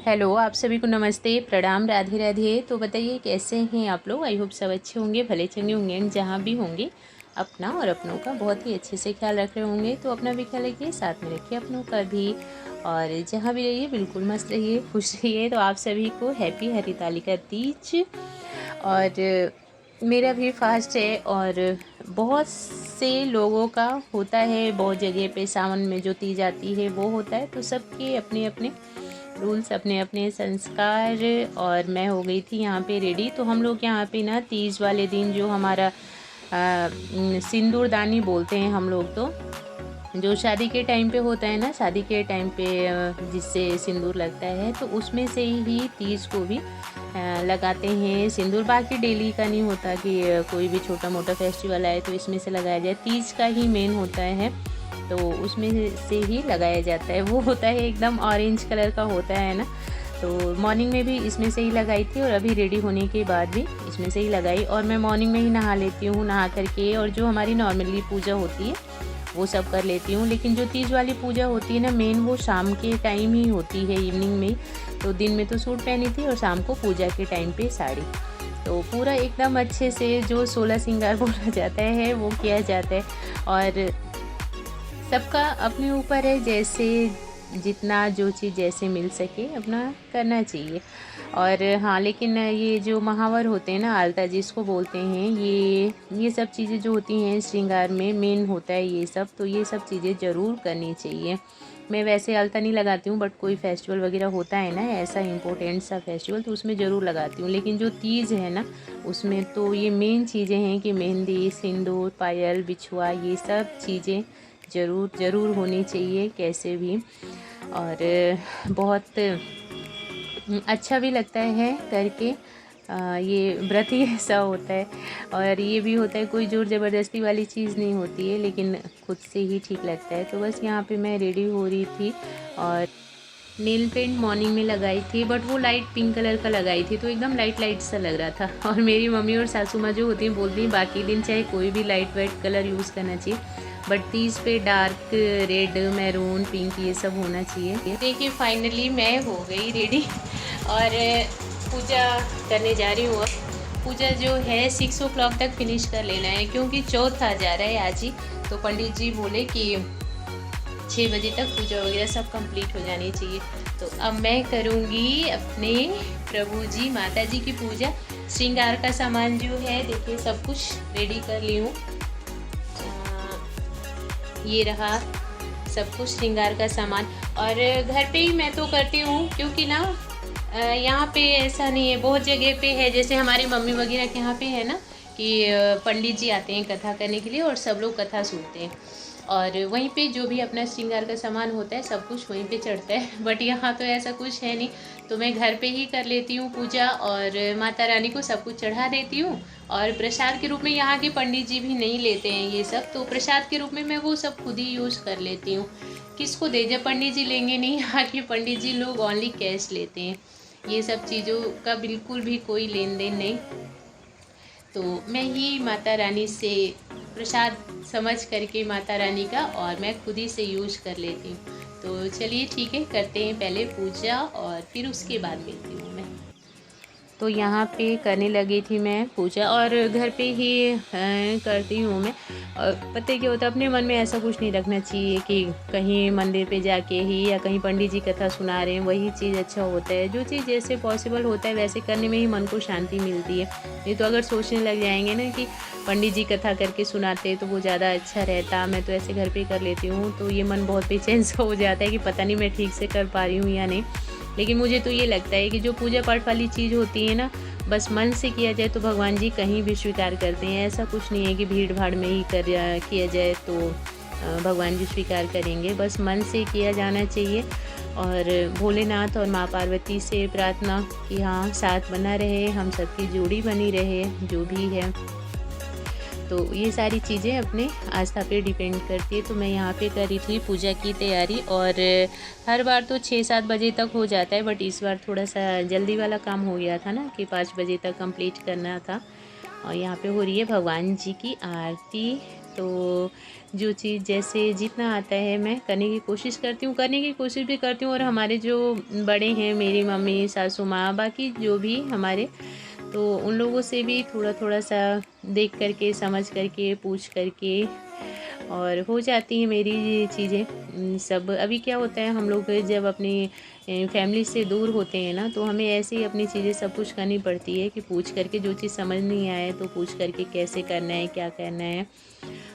Hello, आप सभी को नमस्ते, प्रणाम, राधे राधे। तो बताइए कैसे हैं आप लोग। आई होप सब अच्छे होंगे, भले चंगे होंगे एंड जहाँ भी होंगे अपना और अपनों का बहुत ही अच्छे से ख्याल रख रहे होंगे। तो अपना भी ख्याल रखिए, साथ में रखिए अपनों का भी। और जहाँ भी रहिए बिल्कुल मस्त रहिए, खुश रहिए। तो आप सभी को हैप्पी हरितालिका तीज। और मेरा भी फास्ट है और बहुत से लोगों का होता है, बहुत जगह पे सावन में जो तीज आती है वो होता है। तो सबके अपने अपने रूल्स, अपने अपने संस्कार। और मैं हो गई थी यहाँ पे रेडी। तो हम लोग यहाँ पे ना तीज वाले दिन जो हमारा सिंदूरदानी बोलते हैं हम लोग, तो जो शादी के टाइम पे होता है ना, शादी के टाइम पे जिससे सिंदूर लगता है, तो उसमें से ही तीज को भी लगाते हैं सिंदूर। बाकी डेली का नहीं होता कि कोई भी छोटा मोटा फेस्टिवल आए तो इसमें से लगाया जाए। तीज का ही मेन होता है, तो उसमें से ही लगाया जाता है। वो होता है एकदम ऑरेंज कलर का होता है ना। तो मॉर्निंग में भी इसमें से ही लगाई थी और अभी रेडी होने के बाद भी इसमें से ही लगाई। और मैं मॉर्निंग में ही नहा लेती हूँ, नहा करके और जो हमारी नॉर्मली पूजा होती है वो सब कर लेती हूँ। लेकिन जो तीज वाली पूजा होती है ना मेन, वो शाम के टाइम ही होती है, इवनिंग में। तो दिन में तो सूट पहनी थी और शाम को पूजा के टाइम पे साड़ी। तो पूरा एकदम अच्छे से जो 16 श्रृंगार बोला जाता है वो किया जाता है। और सबका अपने ऊपर है, जैसे जितना जो चीज़ जैसे मिल सके अपना करना चाहिए। और हाँ, लेकिन ये जो महावर होते हैं ना, आलता जिसको बोलते हैं, ये सब चीज़ें जो होती हैं श्रृंगार में मेन होता है ये सब। तो ये सब चीज़ें ज़रूर करनी चाहिए। मैं वैसे आलता नहीं लगाती हूँ, बट कोई फेस्टिवल वगैरह होता है ना ऐसा इम्पोर्टेंट सा फेस्टिवल, तो उसमें ज़रूर लगाती हूँ। लेकिन जो तीज है ना उसमें तो ये मेन चीज़ें हैं कि मेहंदी, सिंदूर, पायल, बिछुआ, ये सब चीज़ें ज़रूर ज़रूर होनी चाहिए कैसे भी। और बहुत अच्छा भी लगता है करके। ये व्रत ही ऐसा होता है। और ये भी होता है, कोई ज़ोर ज़बरदस्ती वाली चीज़ नहीं होती है, लेकिन खुद से ही ठीक लगता है। तो बस यहाँ पे मैं रेडी हो रही थी और नेल पेंट मॉर्निंग में लगाई थी, बट वो लाइट पिंक कलर का लगाई थी, तो एकदम लाइट लाइट सा लग रहा था। और मेरी मम्मी और सासू माँ जो होती हैं बोलती हैं बाकी दिन चाहे कोई भी लाइट वाइट कलर यूज़ करना चाहिए, बट तीज पे डार्क रेड, मैरून, पिंक ये सब होना चाहिए। देखिए फाइनली मैं हो गई रेडी और पूजा करने जा रही हूँ। अब पूजा जो है 6 o'clock तक फिनिश कर लेना है, क्योंकि चौथ आ जा रहा है आज ही। तो पंडित जी बोले कि 6 बजे तक पूजा वगैरह सब कंप्लीट हो जानी चाहिए। तो अब मैं करूँगी अपने प्रभु जी माता जी की पूजा। श्रृंगार का सामान जो है देखिए सब कुछ रेडी कर ली हूँ। ये रहा सब कुछ श्रृंगार का सामान। और घर पे ही मैं तो करती हूँ, क्योंकि ना यहाँ पे ऐसा नहीं है, बहुत जगह पे है, जैसे हमारी मम्मी वगैरह के यहाँ पे है ना कि पंडित जी आते हैं कथा करने के लिए और सब लोग कथा सुनते हैं। और वहीं पे जो भी अपना श्रृंगार का सामान होता है सब कुछ वहीं पे चढ़ता है। बट यहाँ तो ऐसा कुछ है नहीं, तो मैं घर पे ही कर लेती हूँ पूजा और माता रानी को सब कुछ चढ़ा देती हूँ। और प्रसाद के रूप में यहाँ के पंडित जी भी नहीं लेते हैं ये सब, तो प्रसाद के रूप में मैं वो सब खुद ही यूज़ कर लेती हूँ। किसको दे, जब पंडित जी लेंगे नहीं, यहाँ के पंडित जी लोग ओनली कैश लेते हैं। ये सब चीज़ों का बिल्कुल भी कोई लेन देन नहीं। तो मैं ही माता रानी से प्रसाद समझ करके माता रानी का, और मैं खुद ही से यूज़ कर लेती हूँ। तो चलिए ठीक है, करते हैं पहले पूजा और फिर उसके बाद मिलती हूँ मैं। तो यहाँ पे करने लगी थी मैं पूजा, और घर पे ही करती हूँ मैं। और पता है क्या होता है, अपने मन में ऐसा कुछ नहीं रखना चाहिए कि कहीं मंदिर पे जाके ही या कहीं पंडित जी कथा सुना रहे हैं वही चीज़ अच्छा होता है। जो चीज़ जैसे पॉसिबल होता है वैसे करने में ही मन को शांति मिलती है। नहीं तो अगर सोचने लग जाएंगे ना कि पंडित जी कथा करके सुनाते तो वो ज़्यादा अच्छा रहता, मैं तो ऐसे घर पे कर लेती हूँ, तो ये मन बहुत बेचैन सा हो जाता है कि पता नहीं मैं ठीक से कर पा रही हूँ या नहीं। लेकिन मुझे तो ये लगता है कि जो पूजा पाठ वाली चीज़ होती है ना, बस मन से किया जाए तो भगवान जी कहीं भी स्वीकार करते हैं। ऐसा कुछ नहीं है कि भीड़ भाड़ में ही किया जाए तो भगवान जी स्वीकार करेंगे। बस मन से किया जाना चाहिए। और भोलेनाथ और माँ पार्वती से प्रार्थना कि हाँ साथ बना रहे, हम सबकी जोड़ी बनी रहे, जो भी है। तो ये सारी चीज़ें अपने आस्था पे डिपेंड करती है। तो मैं यहाँ पे कर रही थी पूजा की तैयारी, और हर बार तो 6-7 बजे तक हो जाता है, बट इस बार थोड़ा सा जल्दी वाला काम हो गया था ना कि 5 बजे तक कंप्लीट करना था। और यहाँ पे हो रही है भगवान जी की आरती। तो जो चीज़ जैसे जितना आता है मैं करने की कोशिश करती हूँ, और हमारे जो बड़े हैं, मेरी मम्मी, सासू माँ, बाकी जो भी हमारे, तो उन लोगों से भी थोड़ा थोड़ा सा देख करके, समझ करके, पूछ करके और हो जाती हैं मेरी ये चीज़ें सब। अभी क्या होता है, हम लोग जब अपनी फैमिली से दूर होते हैं ना, तो हमें ऐसे ही अपनी चीज़ें सब कुछ करनी पड़ती है कि पूछ करके, जो चीज़ समझ नहीं आए तो पूछ करके कैसे करना है, क्या करना है।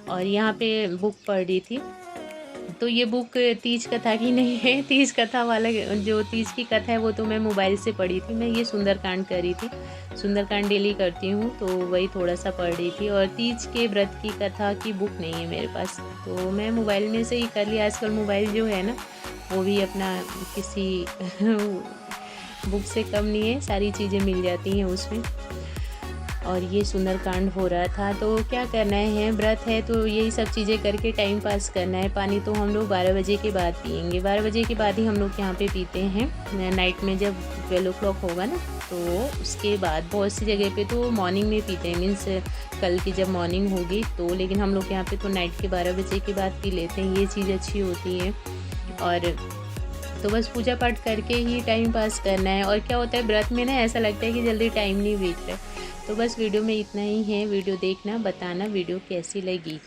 और यहाँ पे बुक पढ़ रही थी, तो ये बुक तीज कथा की नहीं है। तीज कथा वाला, जो तीज की कथा है वो तो मैं मोबाइल से पढ़ी थी। मैं ये सुंदरकांड कर रही थी, सुंदरकांड डेली करती हूँ, तो वही थोड़ा सा पढ़ रही थी। और तीज के व्रत की कथा की बुक नहीं है मेरे पास, तो मैं मोबाइल में से ही कर लिया। आजकल मोबाइल जो है ना, वो भी अपना किसी बुक से कम नहीं है, सारी चीज़ें मिल जाती हैं उसमें। और ये सुंदरकांड हो रहा था, तो क्या करना है, व्रत है तो यही सब चीज़ें करके टाइम पास करना है। पानी तो हम लोग 12 बजे के बाद पियेंगे, 12 बजे के बाद ही हम लोग यहाँ पे पीते हैं। नाइट में जब 12 o'clock होगा ना, तो उसके बाद बहुत सी जगह पे तो मॉर्निंग में पीते हैं, मीन्स कल की जब मॉर्निंग होगी तो। लेकिन हम लोग यहाँ पे तो नाइट के 12 बजे के बाद पी लेते हैं, ये चीज़ अच्छी होती है। और तो बस पूजा पाठ करके ही टाइम पास करना है। और क्या होता है, व्रत में ना ऐसा लगता है कि जल्दी टाइम नहीं बीत रहा है। तो बस वीडियो में इतना ही है। वीडियो देखना, बताना वीडियो कैसी लगी।